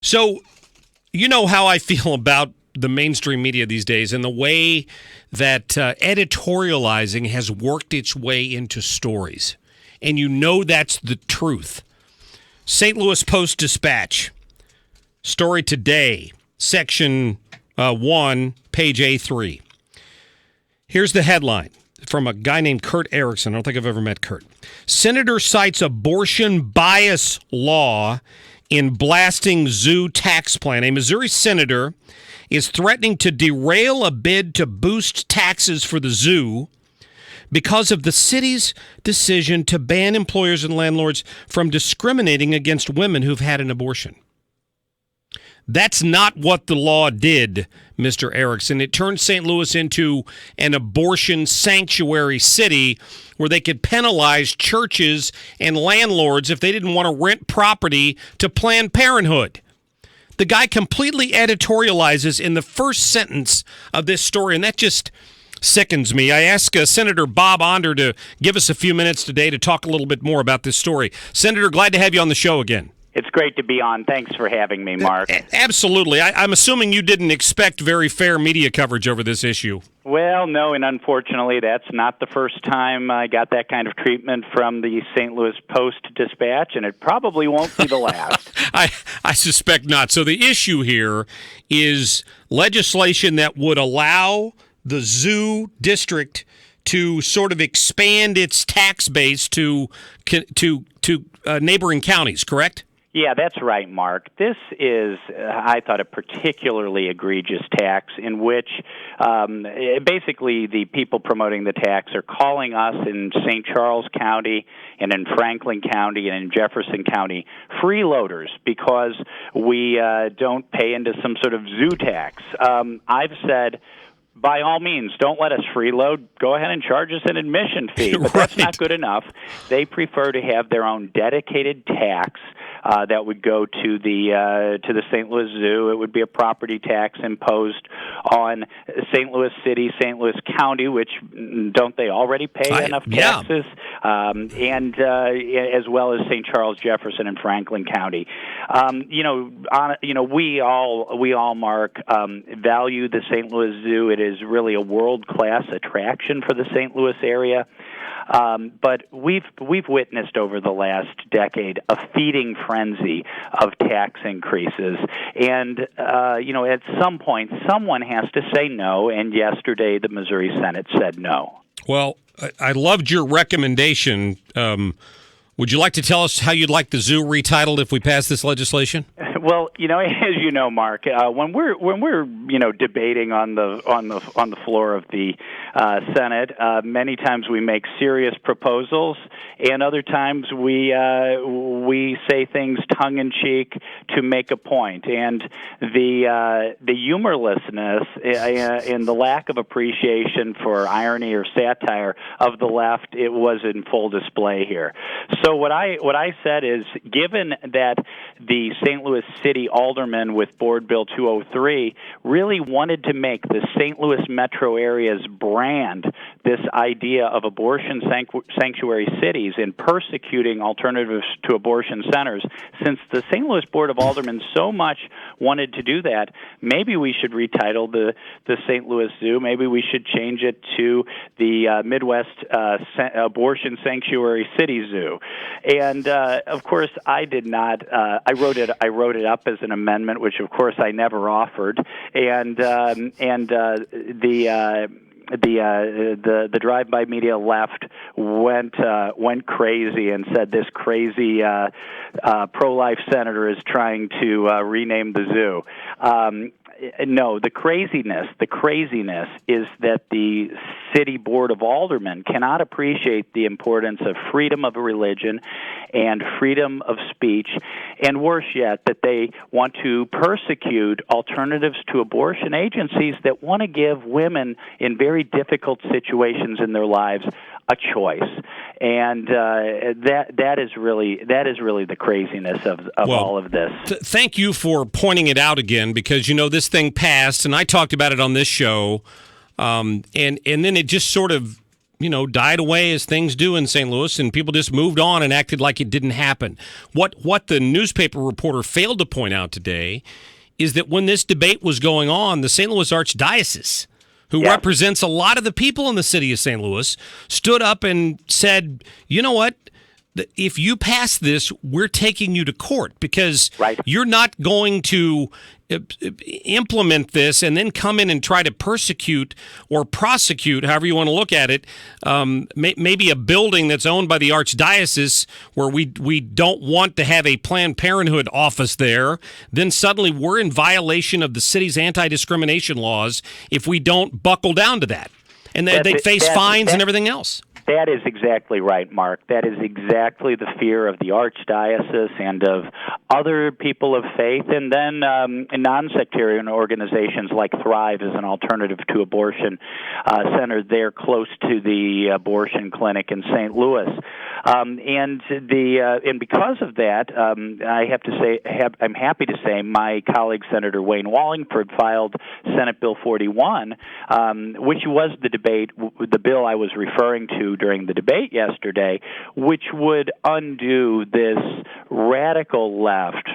So, you know how I feel about the mainstream media these days and the way that editorializing has worked its way into stories. And you know that's the truth. St. Louis Post-Dispatch, story today, section 1, page A3. Here's the headline from a guy named Kurt Erickson. I don't think I've ever met Kurt. Senator cites abortion bias law in blasting zoo tax plan. A Missouri senator is threatening to derail a bid to boost taxes for the zoo because of the city's decision to ban employers and landlords from discriminating against women who've had an abortion. That's not what the law did, Mr. Erickson. It turned St. Louis into an abortion sanctuary city where they could penalize churches and landlords if they didn't want to rent property to Planned Parenthood. The guy completely editorializes in the first sentence of this story, and that just sickens me. I asked Senator Bob Onder to give us a few minutes today to talk a little bit more about this story. Senator, glad to have you on the show again. It's great to be on. Thanks for having me, Mark. Absolutely. I'm assuming you didn't expect very fair media coverage over this issue. Well, no, and unfortunately, that's not the first time I got that kind of treatment from the St. Louis Post-Dispatch, and it probably won't be the last. I suspect not. So the issue here is legislation that would allow the zoo district to sort of expand its tax base to neighboring counties, correct? Yeah, that's right, Mark. This is, I thought, a particularly egregious tax in which basically the people promoting the tax are calling us in St. Charles County and in Franklin County and in Jefferson County freeloaders because we don't pay into some sort of zoo tax. I've said, by all means, don't let us freeload. Go ahead and charge us an admission fee. But that's not good enough. They prefer to have their own dedicated tax that would go to the St. Louis Zoo. It would be a property tax imposed on St. Louis City, St. Louis County, which don't they already pay enough taxes? Yeah. And as well as St. Charles, Jefferson, and Franklin County. We all, Mark, value the St. Louis Zoo. It is really a world-class attraction for the St. Louis area. But we've witnessed over the last decade a feeding frenzy of tax increases, and at some point someone has to say no. And yesterday, the Missouri Senate said no. Well, I loved your recommendation. Would you like to tell us how you'd like the zoo retitled if we pass this legislation? Well, as you know, Mark, when we're debating on the floor of the Senate, many times we make serious proposals, and other times we say things tongue in cheek to make a point. And the humorlessness and the lack of appreciation for irony or satire of the left, it was in full display here. So what I said is, given that the St. Louis City alderman with Board Bill 203 really wanted to make the St. Louis metro area's brand this idea of abortion sanctuary cities and persecuting alternatives to abortion centers, since the St. Louis Board of Aldermen so much wanted to do that, maybe we should retitle the St. Louis Zoo. Maybe we should change it to the Midwest Abortion Sanctuary City Zoo. And of course, I did not. I wrote it up as an amendment, which of course I never offered. And the drive-by media left went crazy and said this crazy pro-life senator is trying to rename the zoo. No, the craziness is that the City Board of Aldermen cannot appreciate the importance of freedom of religion and freedom of speech, and worse yet, that they want to persecute alternatives to abortion agencies that want to give women in very difficult situations in their lives a choice. And that is really the craziness of all of this. Thank you for pointing it out again, because this thing passed, and I talked about it on this show, and then it just sort of died away as things do in St. Louis, and people just moved on and acted like it didn't happen. What the newspaper reporter failed to point out today is that when this debate was going on, the St. Louis Archdiocese, who represents a lot of the people in the city of St. Louis, stood up and said, you know what? If you pass this, we're taking you to court because you're not going to implement this and then come in and try to persecute or prosecute, however you want to look at it, maybe a building that's owned by the Archdiocese where we don't want to have a Planned Parenthood office there. Then suddenly we're in violation of the city's anti-discrimination laws if we don't buckle down to that. And they face fines and everything else. That is exactly right, Mark. That is exactly the fear of the Archdiocese and of other people of faith, and then non-sectarian organizations like Thrive is an alternative to abortion center there close to the abortion clinic in St. Louis. And because of that, I have to say, I'm happy to say my colleague Senator Wayne Wallingford filed Senate Bill 41, which was the bill I was referring to during the debate yesterday, which would undo this radical left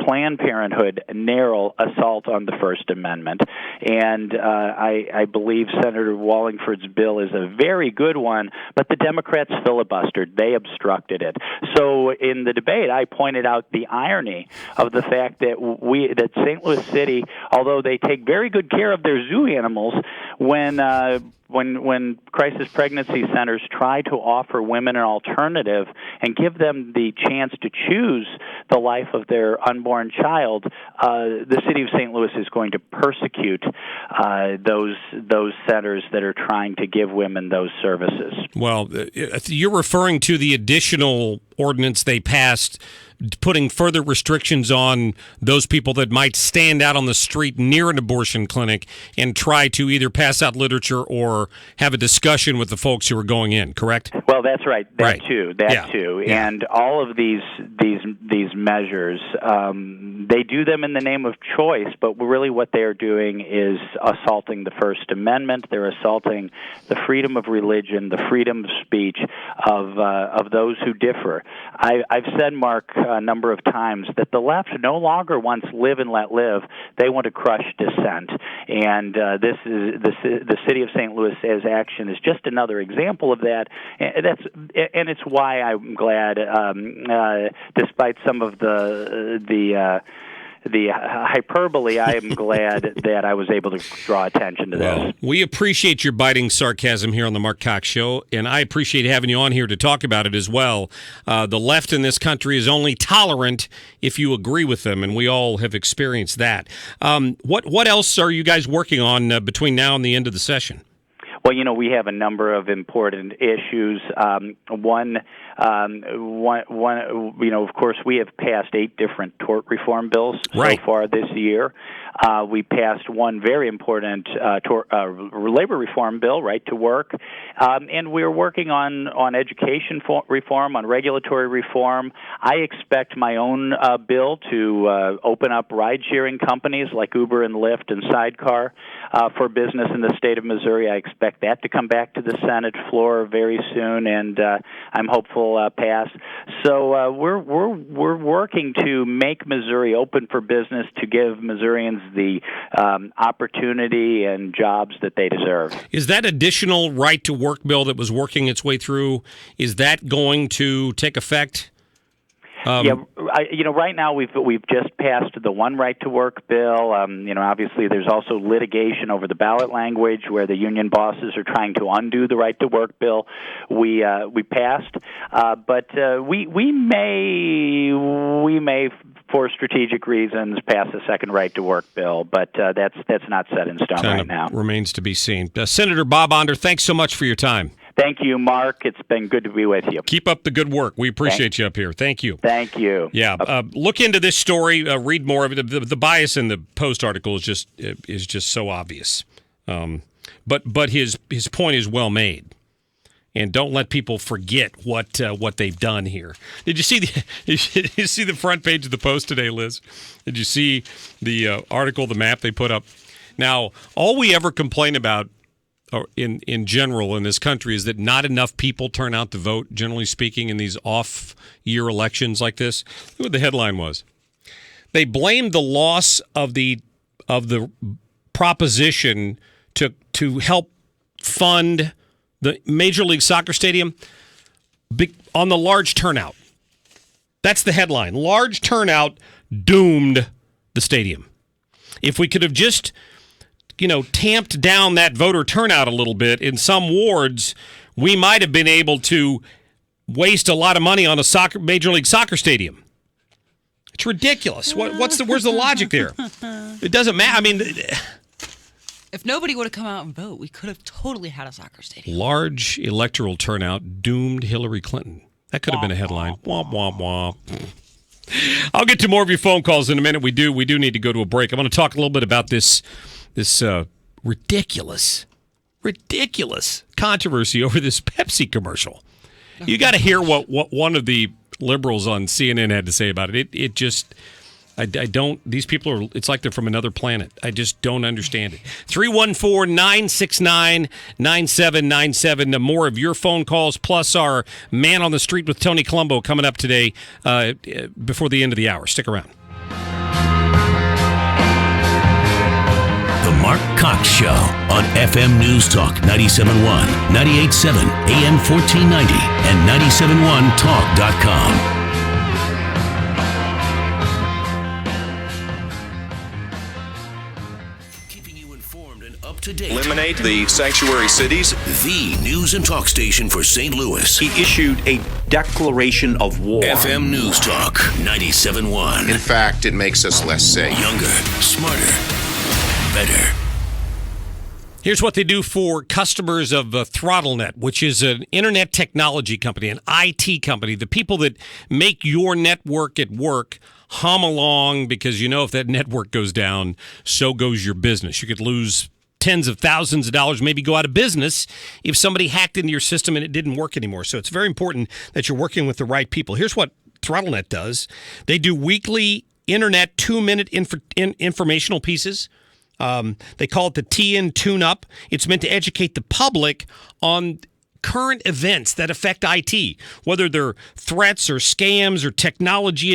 Planned Parenthood narrow assault on the First Amendment. And I believe Senator Wallingford's bill is a very good one, but the Democrats filibustered. They obstructed it. So in the debate, I pointed out the irony of the fact that St. Louis City, although they take very good care of their zoo animals, when crisis pregnancy centers try to offer women an alternative and give them the chance to choose the life of their unborn child, the city of St. Louis is going to persecute those centers that are trying to give women those services. Well, you're referring to the additional ordinance they passed putting further restrictions on those people that might stand out on the street near an abortion clinic and try to either pass out literature or have a discussion with the folks who are going in, correct? Well, that's right. That too. Yeah. And all of these measures, they do them in the name of choice, but really what they are doing is assaulting the First Amendment. They're assaulting the freedom of religion, the freedom of speech of those who differ. I've said, Mark, a number of times that the left no longer wants live and let live. They want to crush dissent. And this is the city of St. Louis as action is just another example of that. And it's why I'm glad, despite some of the hyperbole, I am glad that I was able to draw attention to this. Well, we appreciate your biting sarcasm here on the Mark Cox Show, and I appreciate having you on here to talk about it as well. The left in this country is only tolerant if you agree with them, and we all have experienced that. What else are you guys working on between now and the end of the session? Well, we have a number of important issues. One, of course, we have passed 8 different tort reform bills so far this year. We passed one very important labor reform bill, right to work, and we're working on education reform, on regulatory reform. I expect my own bill to open up ride-sharing companies like Uber and Lyft and Sidecar for business in the state of Missouri. I expect that to come back to the Senate floor very soon, and I'm hopeful pass. So we're working to make Missouri open for business, to give Missourians the opportunity and jobs that they deserve. Is that additional right-to-work bill that was working its way through, is that going to take effect? Right now we've just passed the one right-to-work bill. Obviously there's also litigation over the ballot language where the union bosses are trying to undo the right-to-work bill. We passed, but we may for strategic reasons pass a second right-to-work bill, but that's not set in stone right now. Remains to be seen. Senator Bob Onder, thanks so much for your time. Thank you, Mark. It's been good to be with you. Keep up the good work. We appreciate you up here. Thank you. Thank you. Yeah. Look into this story. Read more of it. The bias in the Post article is just so obvious. But his point is well made. And don't let people forget what they've done here. Did you see the front page of the Post today, Liz? Did you see the article, the map they put up? Now, all we ever complain about in general in this country is that not enough people turn out to vote, generally speaking, in these off-year elections like this. Look what the headline was. They blamed the loss of the proposition to help fund the Major League Soccer stadium on the large turnout. That's the headline. Large turnout doomed the stadium. If we could have just, tamped down that voter turnout a little bit in some wards, we might have been able to waste a lot of money on a Major League Soccer stadium. It's ridiculous. Where's the logic there? It doesn't matter. I mean, if nobody would have come out and vote, we could have totally had a soccer stadium. Large electoral turnout doomed Hillary Clinton. That could have been a headline. Womp, womp, womp. I'll get to more of your phone calls in a minute. We do need to go to a break. I want to talk a little bit about this ridiculous controversy over this Pepsi commercial. You got to hear what one of the liberals on CNN had to say about it. It just, I don't, these people are, it's like they're from another planet. I just don't understand it. 314-969-9797. More of your phone calls, plus our Man on the Street with Tony Colombo coming up today before the end of the hour. Stick around. The Mark Cox Show on FM News Talk 97.1, 98.7, AM 1490, and 97.1talk.com. Up to date. Eliminate the sanctuary cities. The news and talk station for St. Louis. He issued a declaration of war. FM News Talk 97.1. In fact, it makes us less safe. Younger, smarter, better. Here's what they do for customers of ThrottleNet, which is an internet technology company, an IT company, the people that make your network at work hum along, because if that network goes down, so goes your business. You could lose tens of thousands of dollars, maybe go out of business if somebody hacked into your system and it didn't work anymore. So it's very important that you're working with the right people. Here's what ThrottleNet does. They do weekly internet 2-minute informational pieces. They call it the TN Tune-Up. It's meant to educate the public on current events that affect IT, whether they're threats or scams or technology